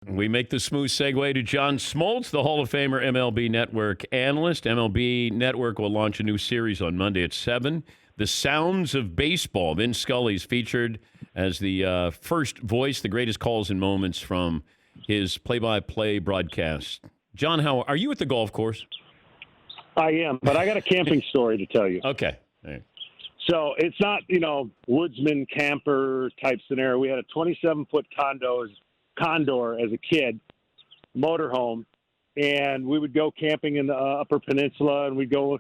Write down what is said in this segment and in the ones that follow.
We make the smooth segue to John Smoltz, the Hall of Famer MLB Network analyst. MLB Network will launch a new series on Monday at 7. The Sounds of Baseball. Vin Scully's featured as the first voice, the greatest calls and moments from his play-by-play broadcast. John, how are you at the golf course? I am, but I got a camping story to tell you. Okay. All right. So it's not, woodsman camper type scenario. We had a 27-foot Condor as a kid, motorhome, and we would go camping in the Upper Peninsula, and we'd go,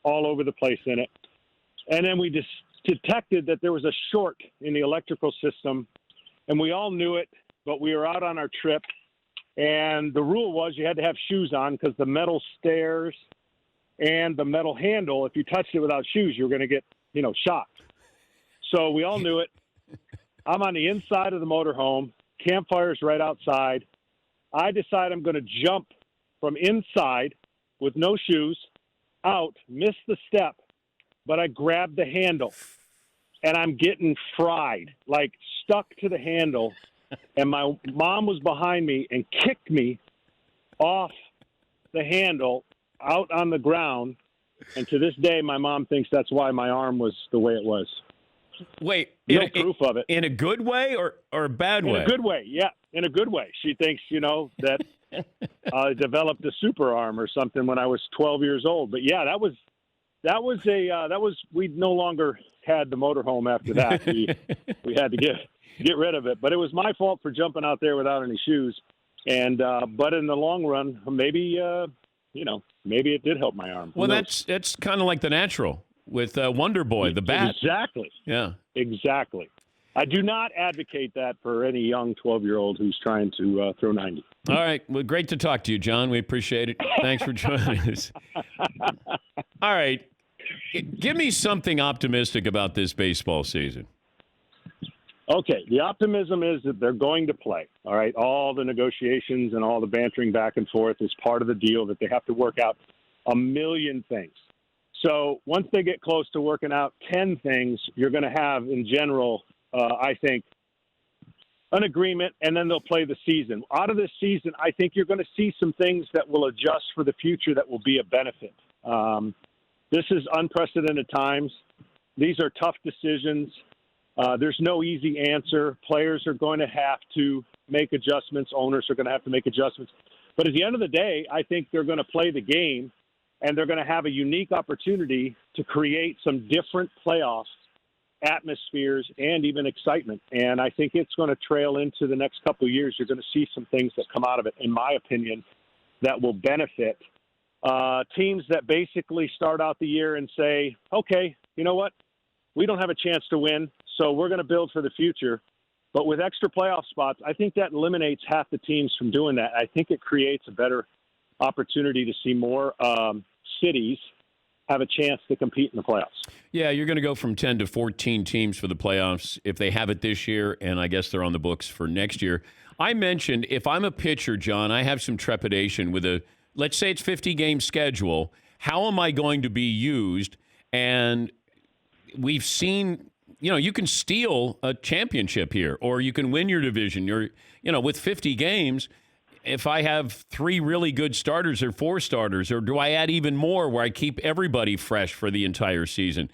all over the place in it. And then we just detected that there was a short in the electrical system, and we all knew it, but we were out on our trip, and the rule was you had to have shoes on because the metal stairs and the metal handle, if you touched it without shoes, you were going to get, shocked. So we all knew it. I'm on the inside of the motorhome. Campfire's right outside. I decide I'm going to jump from inside with no shoes out, miss the step, but I grab the handle, and I'm getting fried, like stuck to the handle. And my mom was behind me and kicked me off the handle out on the ground. And to this day, my mom thinks that's why my arm was the way it was. Wait, no proof of it. In a good way or a bad way? In a good way, yeah. In a good way. She thinks, that I developed a super arm or something when I was 12 years old. But yeah, we no longer had the motorhome after that. We had to get rid of it. But it was my fault for jumping out there without any shoes. And but in the long run, maybe maybe it did help my arm. Well, that's kind of like the natural with Wonder Boy, the bat. Exactly. Yeah. Exactly. I do not advocate that for any young 12-year-old who's trying to throw 90. All right. Well, great to talk to you, John. We appreciate it. Thanks for joining us. All right. Give me something optimistic about this baseball season. Okay. The optimism is that they're going to play. All right. All the negotiations and all the bantering back and forth is part of the deal that they have to work out a million things. So once they get close to working out 10 things, you're going to have, in general, I think, an agreement, and then they'll play the season. Out of this season, I think you're going to see some things that will adjust for the future that will be a benefit. This is unprecedented times. These are tough decisions. There's no easy answer. Players are going to have to make adjustments. Owners are going to have to make adjustments. But at the end of the day, I think they're going to play the game, and they're going to have a unique opportunity to create some different playoffs atmospheres and even excitement. And I think it's going to trail into the next couple of years. You're going to see some things that come out of it, in my opinion, that will benefit teams that basically start out the year and say, okay, you know what? We don't have a chance to win, so we're going to build for the future. But with extra playoff spots, I think that eliminates half the teams from doing that. I think it creates a better opportunity to see more cities have a chance to compete in the playoffs. Yeah, you're going to go from 10 to 14 teams for the playoffs if they have it this year, and I guess they're on the books for next year. I mentioned if I'm a pitcher, John, I have some trepidation with let's say it's 50-game schedule. How am I going to be used? And we've seen, you can steal a championship here, or you can win your division. With 50 games, if I have 3 really good starters or 4 starters, or do I add even more where I keep everybody fresh for the entire season?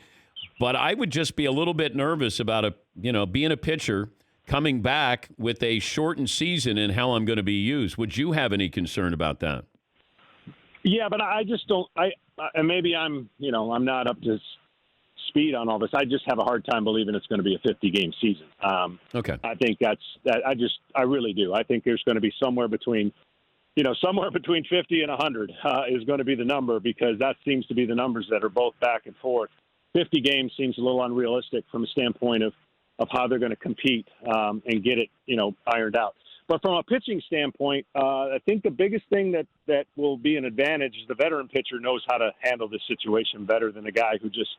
But I would just be a little bit nervous about being a pitcher coming back with a shortened season and how I'm going to be used. Would you have any concern about that? Yeah, but I just don't. And maybe I'm not up to speed on all this. I just have a hard time believing it's going to be a 50-game season. Okay. I think I really do. I think there's going to be somewhere between 50 and 100 is going to be the number, because that seems to be the numbers that are both back and forth. 50 games seems a little unrealistic from a standpoint of how they're going to compete and get it, ironed out. But from a pitching standpoint, I think the biggest thing that will be an advantage is the veteran pitcher knows how to handle this situation better than a guy who just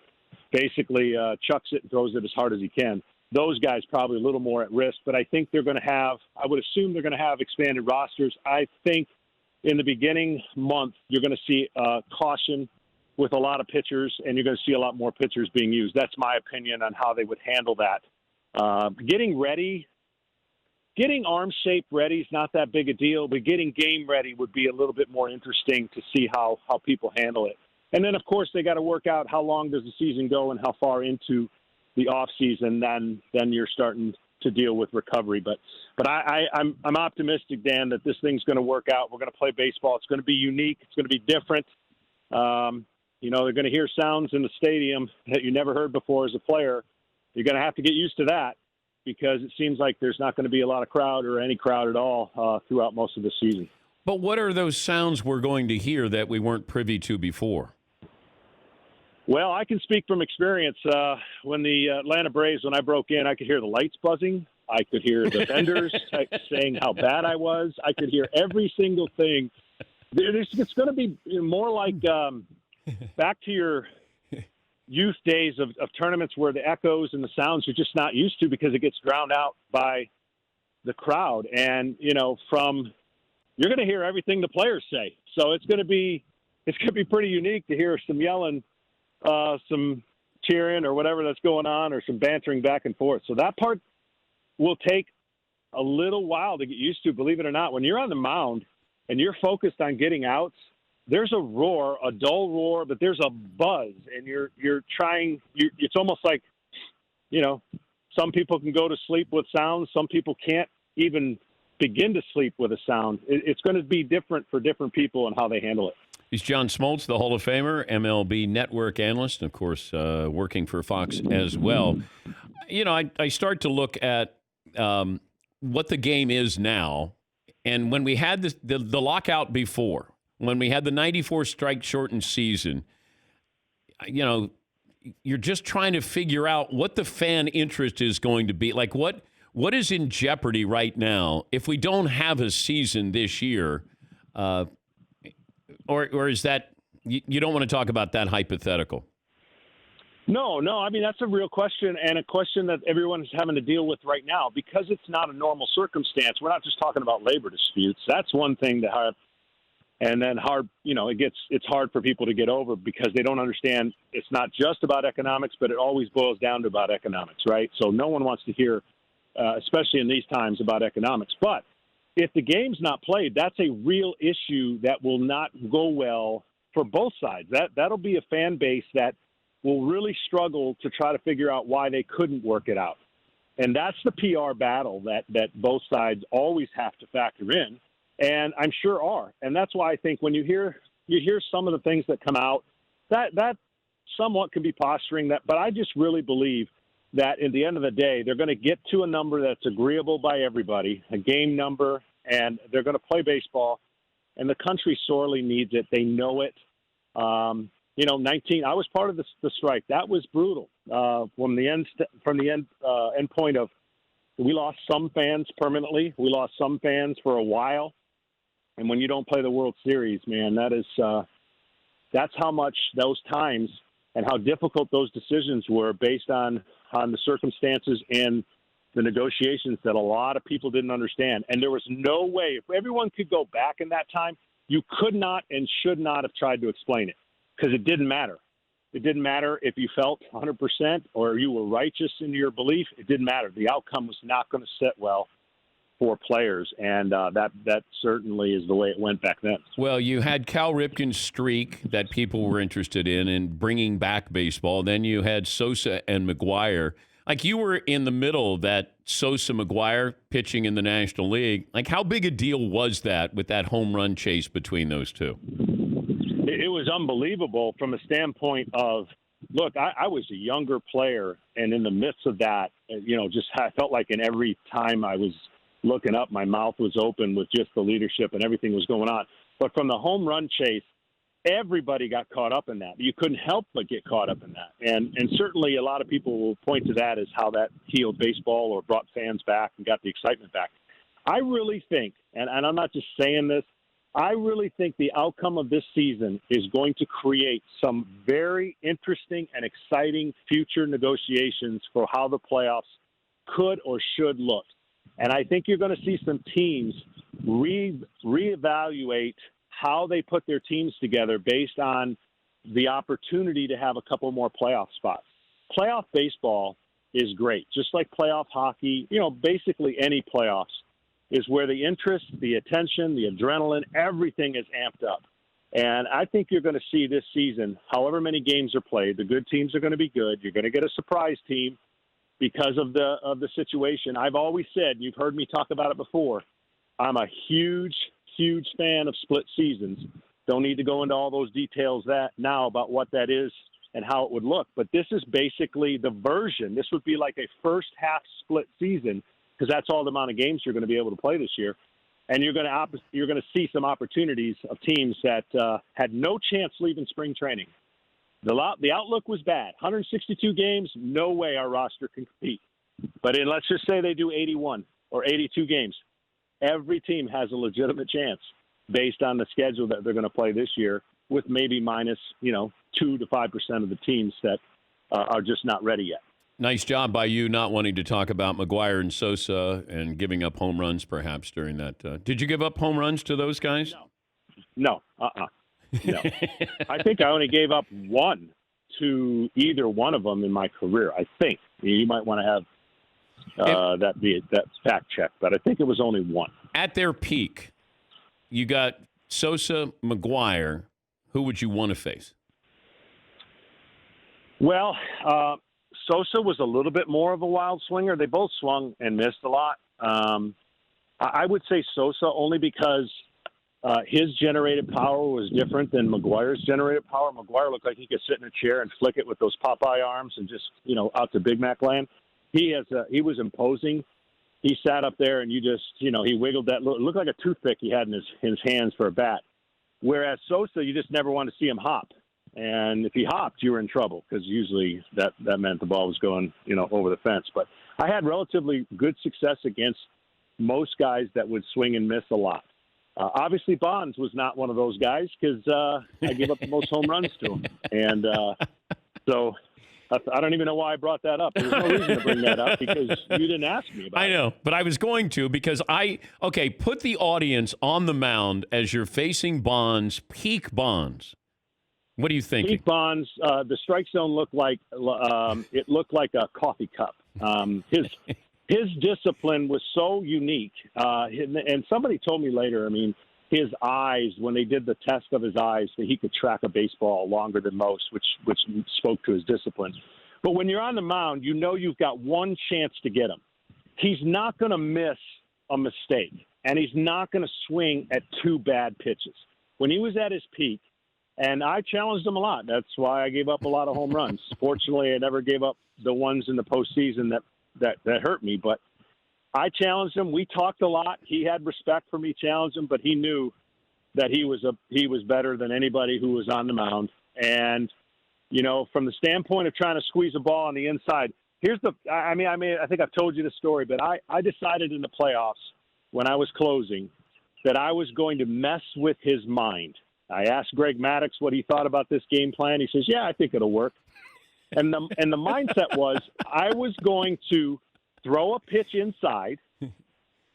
basically chucks it and throws it as hard as he can. Those guys probably a little more at risk, but I think I would assume they're going to have expanded rosters. I think in the beginning month, you're going to see caution with a lot of pitchers, and you're going to see a lot more pitchers being used. That's my opinion on how they would handle that. Getting ready getting arm shape ready is not that big a deal, but getting game ready would be a little bit more interesting to see how people handle it. And then, of course, they got to work out how long does the season go and how far into the off season. Then you're starting to deal with recovery. But I'm optimistic, Dan, that this thing's going to work out. We're going to play baseball. It's going to be unique. It's going to be different. They're going to hear sounds in the stadium that you never heard before as a player. You're going to have to get used to that because it seems like there's not going to be a lot of crowd or any crowd at all throughout most of the season. But what are those sounds we're going to hear that we weren't privy to before? Well, I can speak from experience. When the Atlanta Braves, when I broke in, I could hear the lights buzzing. I could hear the vendors saying how bad I was. I could hear every single thing. It's going to be more like back to your youth days of tournaments where the echoes and the sounds you're just not used to because it gets drowned out by the crowd. And, you're going to hear everything the players say. So it's going to be pretty unique to hear some yelling, some cheering or whatever that's going on, or some bantering back and forth. So that part will take a little while to get used to, believe it or not. When you're on the mound and you're focused on getting outs, there's a roar, a dull roar, but there's a buzz, and you're trying. It's almost like, some people can go to sleep with sounds. Some people can't even begin to sleep with a sound. It's going to be different for different people and how they handle it. He's John Smoltz, the Hall of Famer, MLB Network analyst, and of course, working for Fox as well. I start to look at what the game is now, and when we had the lockout before, when we had the 94 strike shortened season, you're just trying to figure out what the fan interest is going to be. Like what is in jeopardy right now if we don't have a season this year? Or is that you don't want to talk about that hypothetical? No. I mean, that's a real question, and a question that everyone is having to deal with right now because it's not a normal circumstance. We're not just talking about labor disputes. That's one thing that hard, and then hard. It's hard for people to get over because they don't understand. It's not just about economics, but it always boils down to about economics, right? So no one wants to hear, especially in these times, about economics, but if the game's not played, that's a real issue that will not go well for both sides. That'll be a fan base that will really struggle to try to figure out why they couldn't work it out. And that's the PR battle that both sides always have to factor in, and I'm sure are. And that's why I think when you hear some of the things that come out, that somewhat can be posturing, but I just really believe that at the end of the day, they're going to get to a number that's agreeable by everybody, a game number, and they're going to play baseball. And the country sorely needs it. They know it. 19. I was part of the strike. That was brutal. From the end point of, we lost some fans permanently. We lost some fans for a while. And when you don't play the World Series, man, that's how much those times and how difficult those decisions were based on the circumstances and the negotiations that a lot of people didn't understand. And there was no way, if everyone could go back in that time, you could not and should not have tried to explain it because it didn't matter. It didn't matter if you felt 100% or you were righteous in your belief. It didn't matter. The outcome was not going to sit well for players, and that certainly is the way it went back then. Well, you had Cal Ripken's streak that people were interested in bringing back baseball. Then you had Sosa and McGwire. Like, you were in the middle of that Sosa-McGwire pitching in the National League. Like, how big a deal was that with that home run chase between those two? It was unbelievable from a standpoint of, look, I was a younger player, and in the midst of that, I felt like in every time I was looking up, my mouth was open with just the leadership and everything was going on. But from the home run chase, everybody got caught up in that. You couldn't help but get caught up in that. And certainly a lot of people will point to that as how that healed baseball or brought fans back and got the excitement back. I really think, and I'm not just saying this, I really think the outcome of this season is going to create some very interesting and exciting future negotiations for how the playoffs could or should look. And I think you're going to see some teams reevaluate how they put their teams together based on the opportunity to have a couple more playoff spots. Playoff baseball is great. Just like playoff hockey, basically any playoffs is where the interest, the attention, the adrenaline, everything is amped up. And I think you're going to see this season, however many games are played, the good teams are going to be good. You're going to get a surprise team because of the situation. I've always said, you've heard me talk about it before, I'm a huge, huge fan of split seasons. Don't need to go into all those details now about what that is and how it would look. But this is basically the version. This would be like a first half split season because that's all the amount of games you're going to be able to play this year. And you're going to see some opportunities of teams that had no chance leaving spring training. The outlook was bad. 162 games, no way our roster can compete. But let's just say they do 81 or 82 games. Every team has a legitimate chance based on the schedule that they're going to play this year, with maybe minus 2 to 5% of the teams that are just not ready yet. Nice job by you not wanting to talk about McGwire and Sosa and giving up home runs perhaps during that. Did you give up home runs to those guys? No. No. I think I only gave up one to either one of them in my career, I think. You might want to have that fact check, but I think it was only one. At their peak, you got Sosa, McGwire. Who would you want to face? Well, Sosa was a little bit more of a wild swinger. They both swung and missed a lot. I would say Sosa only because his generated power was different than McGwire's generated power. McGwire looked like he could sit in a chair and flick it with those Popeye arms and just, out to Big Mac land. He was imposing. He sat up there and he wiggled that. It looked like a toothpick he had in his hands for a bat. Whereas Sosa, you just never want to see him hop. And if he hopped, you were in trouble because usually that meant the ball was going, over the fence. But I had relatively good success against most guys that would swing and miss a lot. Obviously, Bonds was not one of those guys because I gave up the most home runs to him. And so I don't even know why I brought that up. There's no reason to bring that up because you didn't ask me about it. I know, but I was going to because put the audience on the mound as you're facing Bonds, peak Bonds. What are you thinking? Peak Bonds, the strike zone looked like a coffee cup. His discipline was so unique, and somebody told me later. I mean, his eyes, when they did the test of his eyes, that he could track a baseball longer than most, which spoke to his discipline. But when you're on the mound, you've got one chance to get him. He's not going to miss a mistake, and he's not going to swing at two bad pitches. When he was at his peak. And I challenged him a lot. That's why I gave up a lot of home runs. Fortunately, I never gave up the ones in the postseason that hurt me. But I challenged him. We talked a lot. He had respect for me, challenged him, but he knew that he was better than anybody who was on the mound. And from the standpoint of trying to squeeze a ball on the inside, I think I've told you the story, but I decided in the playoffs when I was closing that I was going to mess with his mind. I asked Greg Maddux what he thought about this game plan. He says, "Yeah, I think it'll work." And the mindset was I was going to throw a pitch inside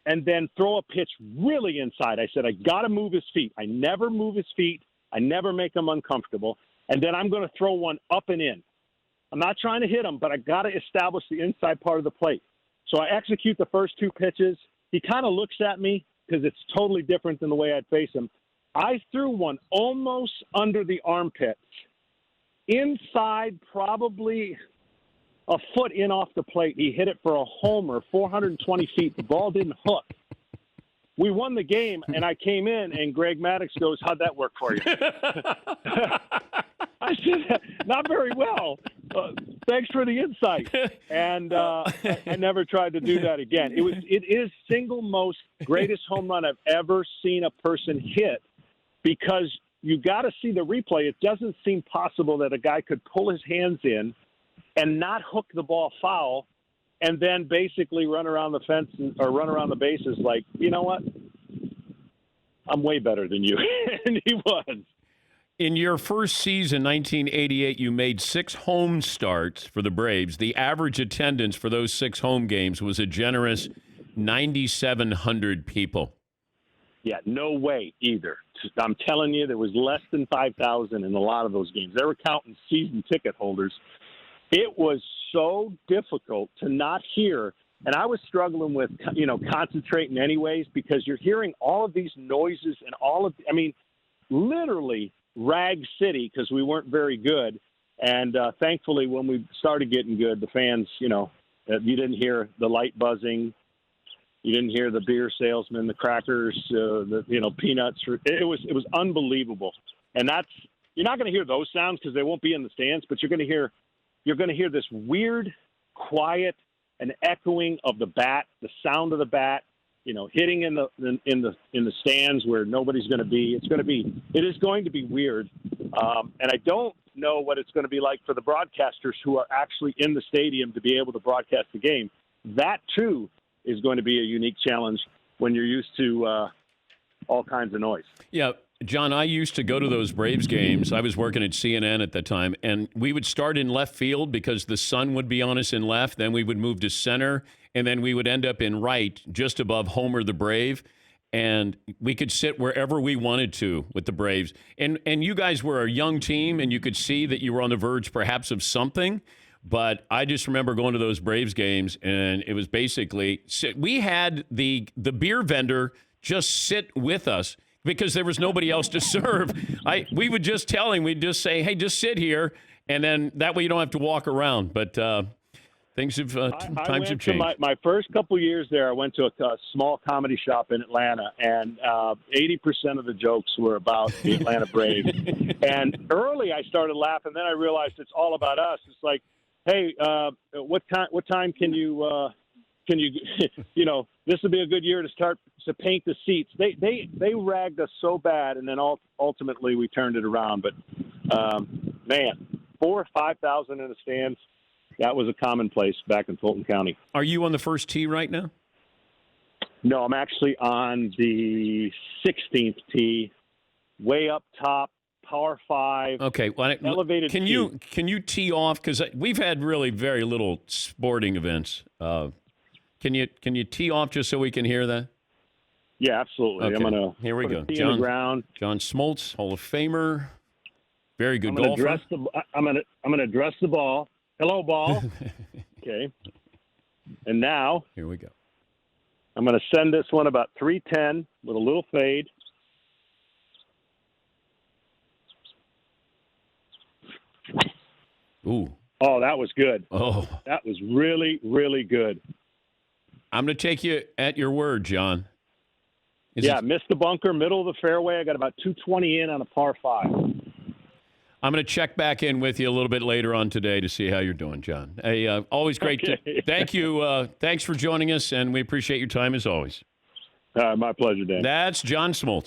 and then throw a pitch really inside. I said, I got to move his feet. I never move his feet. I never make him uncomfortable. And then I'm going to throw one up and in. I'm not trying to hit him, but I got to establish the inside part of the plate. So I execute the first two pitches. He kind of looks at me because it's totally different than the way I'd face him. I threw one almost under the armpit, inside probably a foot in off the plate. He hit it for a homer, 420 feet. The ball didn't hook. We won the game, and I came in, and Greg Maddux goes, "How'd that work for you?" I said, "Not very well. Thanks for the insight." And I never tried to do that again. It is single most greatest home run I've ever seen a person hit, because you got to see the replay. It doesn't seem possible that a guy could pull his hands in and not hook the ball foul and then basically run around the fence or run around the bases like, you know what? I'm way better than you. And he was. In your first season, 1988, you made 6 home starts for the Braves. The average attendance for those 6 home games was a generous 9,700 people. Yeah, no way either. I'm telling you, there was less than 5,000 in a lot of those games. They were counting season ticket holders. It was so difficult to not hear. And I was struggling with, concentrating anyways, because you're hearing all of these noises and literally rag city because we weren't very good. And thankfully, when we started getting good, the fans, you didn't hear the light buzzing. You didn't hear the beer salesman, the crackers, peanuts. It was unbelievable. And you're not going to hear those sounds because they won't be in the stands, but you're going to hear this weird, quiet, and echoing of the bat, the sound of the bat, hitting in the stands where nobody's going to be. It is going to be weird. And I don't know what it's going to be like for the broadcasters who are actually in the stadium to be able to broadcast the game. That too is going to be a unique challenge when you're used to all kinds of noise. Yeah. John, I used to go to those Braves games. I was working at CNN at the time, and we would start in left field because the sun would be on us in left. Then we would move to center, and then we would end up in right, just above Homer the Brave. And we could sit wherever we wanted to with the Braves. And you guys were a young team, and you could see that you were on the verge perhaps of something. But I just remember going to those Braves games, and it was basically we had the beer vendor just sit with us because there was nobody else to serve. We would just tell him, we'd just say, hey, just sit here, and then that way you don't have to walk around. But times have changed. My first couple years there, I went to a small comedy shop in Atlanta, and 80% of the jokes were about the Atlanta Braves. And early I started laughing, then I realized it's all about us. It's like, hey, what time can you this would be a good year to start to paint the seats. They ragged us so bad, and then ultimately we turned it around. But 4,000 or 5,000 in the stands, that was a commonplace back in Fulton County. Are you on the first tee right now? No, I'm actually on the 16th tee, way up top. Par 5. Okay, well, elevated. Can you tee off? Because we've had really very little sporting events. Can you tee off just so we can hear that? Yeah, absolutely. Okay. Here we go. John Smoltz, Hall of Famer, very good golfer. I'm gonna address the ball. Hello, ball. Okay. And now here we go. I'm gonna send this one about 310 with a little fade. Ooh. Oh, that was good. Oh. That was really, really good. I'm going to take you at your word, John. Missed the bunker, middle of the fairway. I got about 220 in on a par 5. I'm going to check back in with you a little bit later on today to see how you're doing, John. Hey, always great. Okay. Thank you. Thanks for joining us, and we appreciate your time as always. My pleasure, Dan. That's John Smoltz.